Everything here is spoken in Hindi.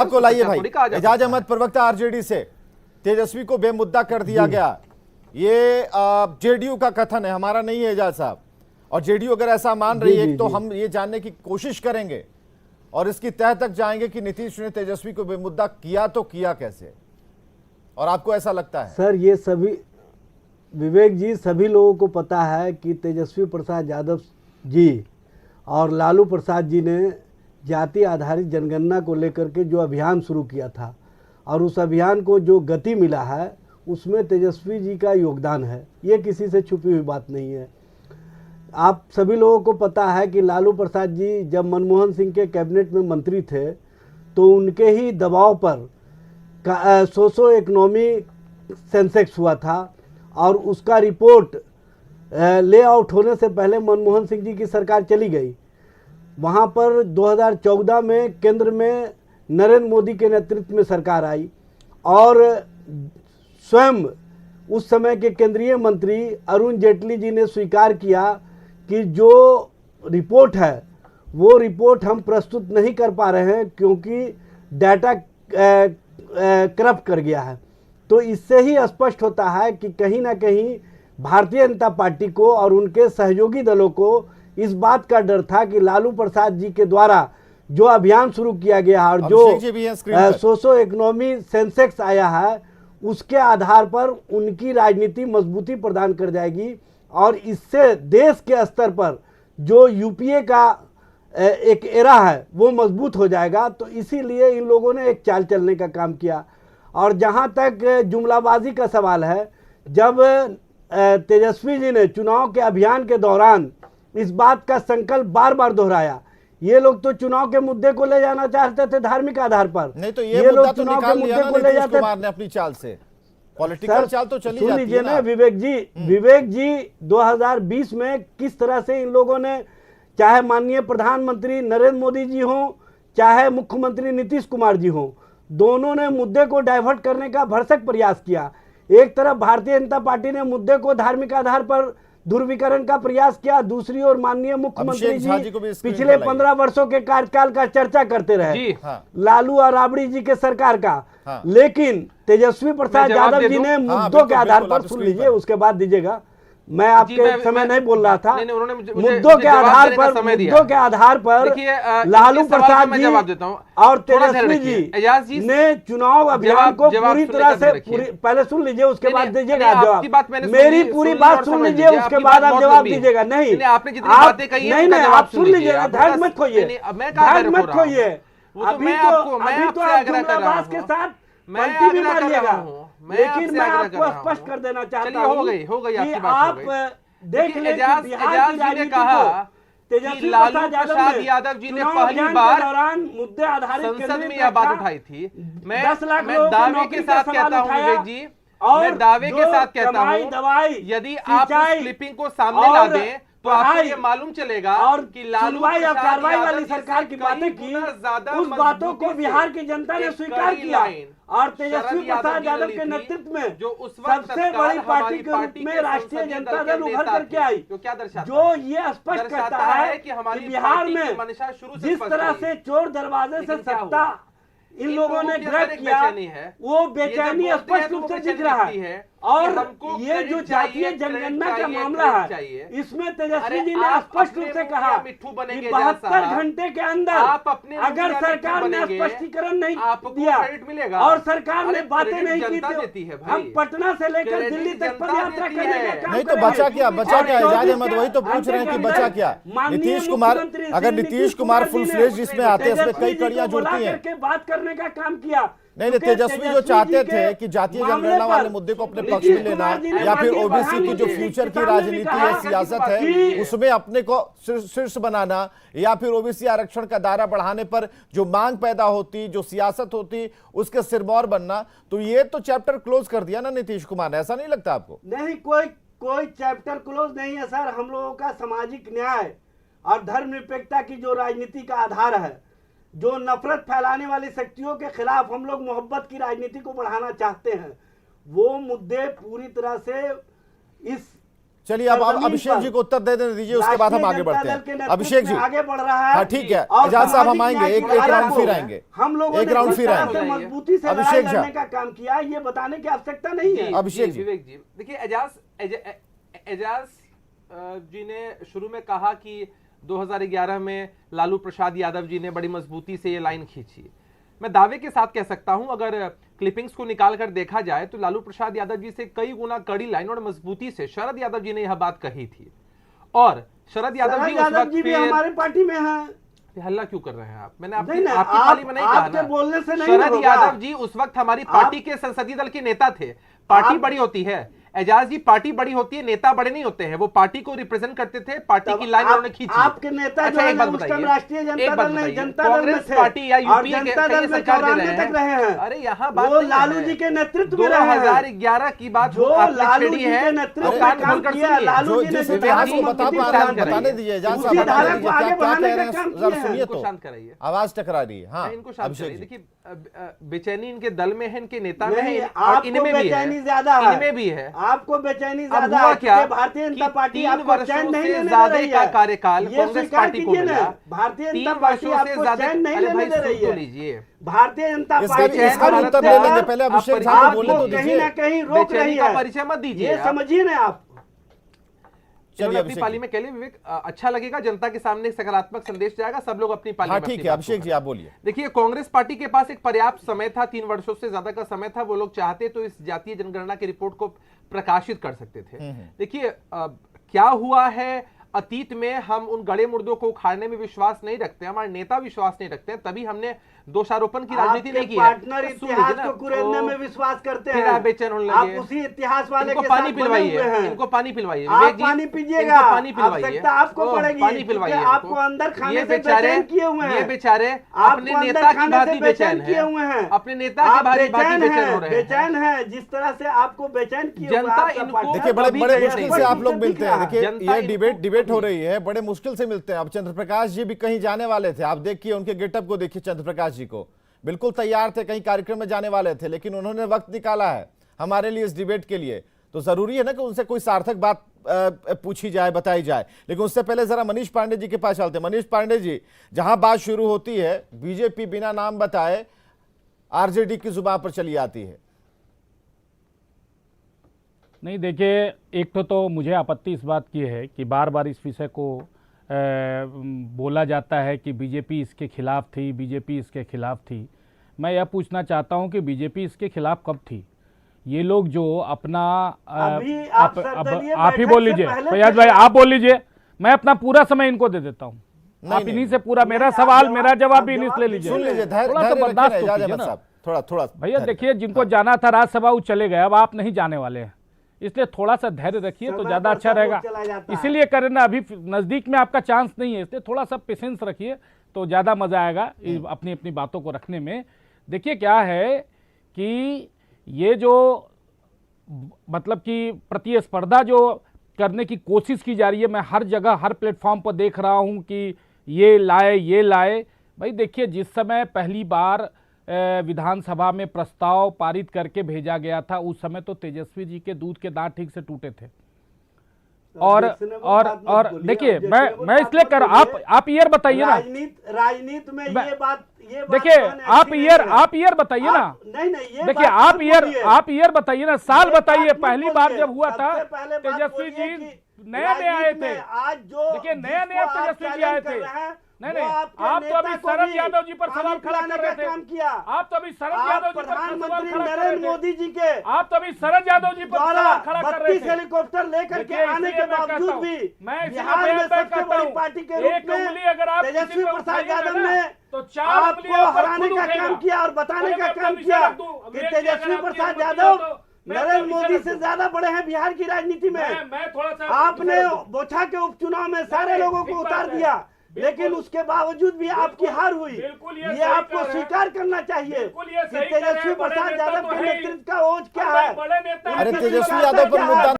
आपको लाइए भाई, एजाज अहमद प्रवक्ता आरजेडी से, तेजस्वी को बेमुद्दा कर दिया गया, ये जेडीयू का कथन है, हमारा नहीं है एजाज साहब। और जेडीयू अगर ऐसा मान रही है तो हम ये जानने की कोशिश करेंगे और इसकी तह तक जाएंगे कि नीतीश ने तेजस्वी को बेमुद्दा किया तो किया कैसे, और आपको ऐसा लगता है? सर ये सभी विवेक जी, सभी लोगों को पता है कि तेजस्वी प्रसाद यादव जी और लालू प्रसाद जी ने जाति आधारित जनगणना को लेकर के जो अभियान शुरू किया था और उस अभियान को जो गति मिला है उसमें तेजस्वी जी का योगदान है, ये किसी से छुपी हुई बात नहीं है। आप सभी लोगों को पता है कि लालू प्रसाद जी जब मनमोहन सिंह के कैबिनेट में मंत्री थे तो उनके ही दबाव पर सोशो इकोनॉमी सेंसेक्स हुआ था और उसका रिपोर्ट ले आउट होने से पहले मनमोहन सिंह जी की सरकार चली गई। वहाँ पर 2014 में केंद्र में नरेंद्र मोदी के नेतृत्व में सरकार आई और स्वयं उस समय के केंद्रीय मंत्री अरुण जेटली जी ने स्वीकार किया कि जो रिपोर्ट है वो रिपोर्ट हम प्रस्तुत नहीं कर पा रहे हैं क्योंकि डाटा करप्ट कर गया है। तो इससे ही स्पष्ट होता है कि कहीं ना कहीं भारतीय जनता पार्टी को और उनके सहयोगी दलों को इस बात का डर था कि लालू प्रसाद जी के द्वारा जो अभियान शुरू किया गया है और जो सोशो इकोनॉमी सेंसेक्स आया है उसके आधार पर उनकी राजनीति मजबूती प्रदान कर जाएगी और इससे देश के स्तर पर जो यूपीए का एक एरा है वो मजबूत हो जाएगा। तो इसीलिए इन लोगों ने एक चाल चलने का काम किया। और जहां तक जुमलाबाजी का सवाल है, जब तेजस्वी जी ने चुनाव के अभियान के दौरान इस बात का संकल्प बार बार दोहराया, ये लोग तो चुनाव के मुद्दे को ले जाना चाहते थे धार्मिक आधार पर, नहीं तो ये लोग चुनाव के मुद्दे को ले जाते ने अपनी चाल से पॉलिटिकल चाल तो चली जाती है। सुन लीजिए ना विवेक जी 2020 में किस तरह से इन लोगों ने, चाहे माननीय प्रधानमंत्री नरेंद्र मोदी जी हों चाहे मुख्यमंत्री नीतीश कुमार जी हों, दोनों ने मुद्दे को डाइवर्ट करने का भरसक प्रयास किया। एक तरफ भारतीय जनता पार्टी ने मुद्दे को धार्मिक आधार पर ध्रुवीकरण का प्रयास किया, दूसरी ओर माननीय मुख्यमंत्री जी पिछले 15 वर्षों के कार्यकाल का चर्चा करते रहे, लालू और राबड़ी जी के सरकार का। लेकिन तेजस्वी प्रसाद यादव जी ने मुद्दों के आधार पर, सुन लीजिए उसके बाद दीजिएगा, मैं आपके समय नहीं बोल रहा था, मुद्दों के आधार पर लालू प्रसाद जी और तेजस्वी जी ने चुनाव अभियान को पूरी तरह से, पहले सुन लीजिए उसके बाद दीजिएगा जवाब, मेरी पूरी बात सुन लीजिए उसके बाद आप जवाब दीजिएगा। नहीं नहीं आप सुन लीजिएगा, धैर्य मत खोइए, धैर्य मत खोइए। अभी तो आप जुमलाबाज के साथ पलटी भी मारिएगा, लेकिन मैं आपको स्पष्ट कर देना चाहता हूं कि आप देख लें कि बिहार की राजनीति को तेजस्वी प्रसाद यादव जी ने पहली बार दौरान मुद्दे आधारित संसद में यह बात उठाई थी। मैं दावे के साथ कहता हूं विवेक जी, मैं दावे के साथ कहता हूं, यदि आप उस क्लिपिंग को सामने ला दें तो आपको ये मालूम चलेगा और कि लालू और कार्रवाई वाली सरकार की बातें की, उस बातों को बिहार की जनता ने स्वीकार किया और तेजस्वी प्रसाद यादव के नेतृत्व में जो उस सबसे बड़ी पार्टी के रूप में राष्ट्रीय जनता दल उभर करके आई, जो ये स्पष्ट करता है कि बिहार में जिस तरह से चोर दरवाजे से सत्ता इन लोगों ने ग्रहण किया, वो बेचैनी स्पष्ट रूप से दिख रहा है। और ये जो जातीय जनगणना का मामला है, इसमें तेजस्वी जी ने स्पष्ट रूप से कहा कि 72 घंटे के अंदर अगर सरकार ने स्पष्टीकरण नहीं दिया और सरकार ने बातें नहीं की तो हम पटना से लेकर दिल्ली तक पदयात्रा करने का काम नहीं तो बचा क्या एजाज अहमद, वही तो पूछ रहे हैं कि बचा क्या। नीतीश कुमार, अगर नीतीश कुमार फुल फ्लेज जिसमें आते हैं इसमें कई कड़ियां जुड़ती हैं, बात करने का काम किया। नहीं तेजस्वी जो चाहते थे कि जातीय जनगणना वाले मुद्दे को अपने पक्ष में लेना या फिर ओबीसी की जो फ्यूचर की राजनीति है, सियासत है, उसमें अपने को शीर्ष बनाना या फिर ओबीसी आरक्षण का दायरा बढ़ाने पर जो मांग पैदा होती, जो सियासत होती, उसके सिरमौर बनना, तो ये तो चैप्टर क्लोज कर दिया ना नीतीश कुमार ने, ऐसा नहीं लगता आपको? नहीं, कोई चैप्टर क्लोज नहीं है सर। हम लोगों का सामाजिक न्याय और धर्मनिरपेक्षता की जो राजनीति का आधार है, जो नफरत फैलाने वाली शक्तियों के खिलाफ हम लोग मोहब्बत की राजनीति को बढ़ाना चाहते हैं, वो मुद्दे पूरी तरह से इस चलिए अब अभिषेक जी को उत्तर दे देने दीजिए, उसके बाद हम आगे बढ़ते हैं। अभिषेक जी आगे बढ़ रहा है। हाँ ठीक है, एजाज साहब हम आएंगे, एक राउंड फिर आएंगे, हम लोग एक राउंड फिर आएंगे। मजबूती से अभिषेक लड़ाई लड़ने का काम किया, ये बताने की आवश्यकता नहीं है। अभिषेक जी, विवेक जी देखिए, एजाज जी ने शुरू में कहा कि 2011 में लालू प्रसाद यादव जी ने बड़ी मजबूती से ये लाइन खींची। मैं दावे के साथ कह सकता हूं, अगर क्लिपिंग्स को निकाल कर देखा जाए तो लालू प्रसाद यादव जी से कई गुना कड़ी लाइन और मजबूती से शरद यादव जी ने यह बात कही थी। और शरद यादव जी उस वक्त भी हमारी पार्टी में है। हल्ला क्यों कर रहे हैं आप? मैंने आपकी पार्टी में नहीं कहा ना। बोलने से नहीं शरद यादव जी उस वक्त हमारी पार्टी के संसदीय दल के नेता थे। पार्टी बड़ी होती है एजाज जी, पार्टी बड़ी होती है, नेता बड़े नहीं होते हैं। वो पार्टी को रिप्रेजेंट करते थे, पार्टी की लाइन उन्होंने खींची। आपके नेता जो है उस टाइम राष्ट्रीय जनता दल नहीं, जनता दल में थे, पार्टी या यूपीए के सरकार तक रहे हैं। अरे यहाँ बात वो लालू जी के नेतृत्व में रहे हैं। 2011 की बात जो लालू जी के नेतृत्व में काम किया, लालू जी ने बताने दीजिए एजाज साहब, शांत कराइए, आवाज टकरा रही है। हाँ इनको शांत कराइए। देखिए बेचैनी इनके दल में है, इनके नेता में है, और इनमें भी है, इनमें भी है। आपको बेचैनी अब ज्यादा हुआ क्या? भारतीय जनता पार्टी 3 आपको चैन वर्षों नहीं से लेने ज्यादा दे रही का है। कार्यकाल ये कांग्रेस स्वीकार पार्टी को कीजिए मिला। ना, भारतीय जनता 3 पार्टी वर्षों से आपको ज्यादा चैन नहीं लेने दे रही है। लीजिए, भारतीय जनता पार्टी इसका उत्तर ले लेंगे, पहले अभिषेक साहब को बोलने तो कहीं दीजिए। ना कहीं रोक रही है। परिचय मत दीजिए, ये समझिए ना आप। चलिए अपनी पाली में कह लिए विवेक, अच्छा लगेगा, जनता के सामने एक सकारात्मक संदेश जाएगा, सब लोग अपनी पाली में। ठीक है अभिषेक जी आप बोलिए। देखिए कांग्रेस पार्टी के पास एक पर्याप्त समय था, 3 वर्षों से ज्यादा का समय था। वो लोग चाहते तो इस जातीय जनगणना की रिपोर्ट को प्रकाशित कर सकते थे। देखिए क्या हुआ है, अतीत में हम उन गड़े मुर्दों को उखाड़ने में विश्वास नहीं रखते, हमारे नेता विश्वास नहीं रखते हैं, तभी हमने दोषारोपण की राजनीति नहीं की है। पार्टनर इतिहास को कुरेदने में विश्वास करते हैं। आप बेचैन होने लगे, आप उसी इतिहास वाले इनको के पानी साथ पिलवाइए, बने हुए हैं। इनको पानी पिलवाइए, आप पानी पीजिएगा, आवश्यकता आपको पड़ेगी, पानी पिलवाइए, आपको अंदर खाने से बेचैन किए हुए हैं। ये बेचारे अपने नेता की भांति बेचैन किए हुए हैं, अपने नेता की भांति बेचैन हो रहे हैं। बेचैन है जिस तरह से आपको बेचैन किए जनता इनको देखिए बड़े मुश्किल से आप लोग मिलते हैं। देखिए ये डिबेट हो रही है, बड़े मुश्किल से मिलते हैं। अब चंद्र प्रकाश जी भी कहीं जाने वाले थे, आप देखिए उनके गेटअप को देखिए, चंद्र प्रकाश जी को बिल्कुल तैयार थे, कहीं कार्यक्रम में जाने वाले थे, लेकिन उन्होंने वक्त निकाला है हमारे लिए इस डिबेट के लिए। तो जरूरी है ना कि उनसे कोई सार्थक बात पूछी जाए, बताई जाए। लेकिन उससे पहले जरा मनीष पांडे जी के पास चलते हैं। मनीष पांडे जी, जहां बात शुरू होती है बीजेपी बिना नाम बताए आरजेडी की जुबान पर चली आती है। नहीं देखिए, एक तो मुझे आपत्ति इस बात की है कि बार बार इस विषय को बोला जाता है कि बीजेपी इसके खिलाफ थी, बीजेपी इसके खिलाफ थी। मैं यह पूछना चाहता हूं कि बीजेपी इसके खिलाफ कब थी? ये लोग जो अपना आप ही बोल लीजिए, फैयाज भाई आप बोल लीजिए, मैं अपना पूरा समय इनको दे देता हूँ। आप इन्हीं से पूरा मेरा सवाल मेरा जवाब भी इन्हीं से ले लीजिए। थोड़ा सा बर्दाश्त कीजिए ना, थोड़ा भैया। देखिए जिनको जाना था राज्यसभा वो चले गए, अब आप नहीं जाने वाले हैं, इसलिए थोड़ा सा धैर्य रखिए तो ज्यादा अच्छा रहेगा। इसीलिए करें ना, अभी नजदीक में आपका चांस नहीं है, इसलिए थोड़ा सा पेशेंस रखिए तो ज्यादा मजा आएगा अपनी अपनी बातों को रखने में। देखिए क्या है कि ये जो मतलब कि प्रतिस्पर्धा जो करने की कोशिश की जा रही है, मैं हर जगह हर प्लेटफॉर्म पर देख रहा हूं कि ये लाए। भाई देखिए, जिस समय पहली बार विधानसभा में प्रस्ताव पारित करके भेजा गया था, उस समय तो तेजस्वी जी के दूध के दांत ठीक से टूटे थे। और देखिए मैं इसलिए कर आप ईयर बताइए ना, राजनीति में ये बात देखिए आप ईयर बताइए ना। नहीं देखिए आप ईयर बताइए ना, साल बताइए। पहली बार जब हुआ था तेजस्वी जी नए आए थे, देखिए नए तेजस्वी जी आए थे। नहीं आप तो अभी शरद यादव जी पर सवाल खड़ा कर रहे थे। आप तो अभी शरद यादव जी पर प्रधानमंत्री नरेंद्र मोदी जी के आप तो अभी शरद यादव जी पर सवाल खड़ा कर रहे थे। 32 हेलीकॉप्टर लेकर के आने के बावजूद भी मैं बिहार में सबसे बड़ी पार्टी के रूप में तेजस्वी प्रसाद यादव ने तो आपको हराने का काम किया और बताने का काम किया कि तेजस्वी प्रसाद यादव नरेंद्र मोदी से ज्यादा बड़े हैं बिहार की राजनीति में। आपने बोछा के उपचुनाव में सारे लोगों को उतार दिया, लेकिन उसके बावजूद भी आपकी हार हुई। ये आपको स्वीकार करना चाहिए कि तेजस्वी प्रसाद यादव के नेतृत्व का ओज क्या है। अरे तेजस्वी यादव पर मुद्दा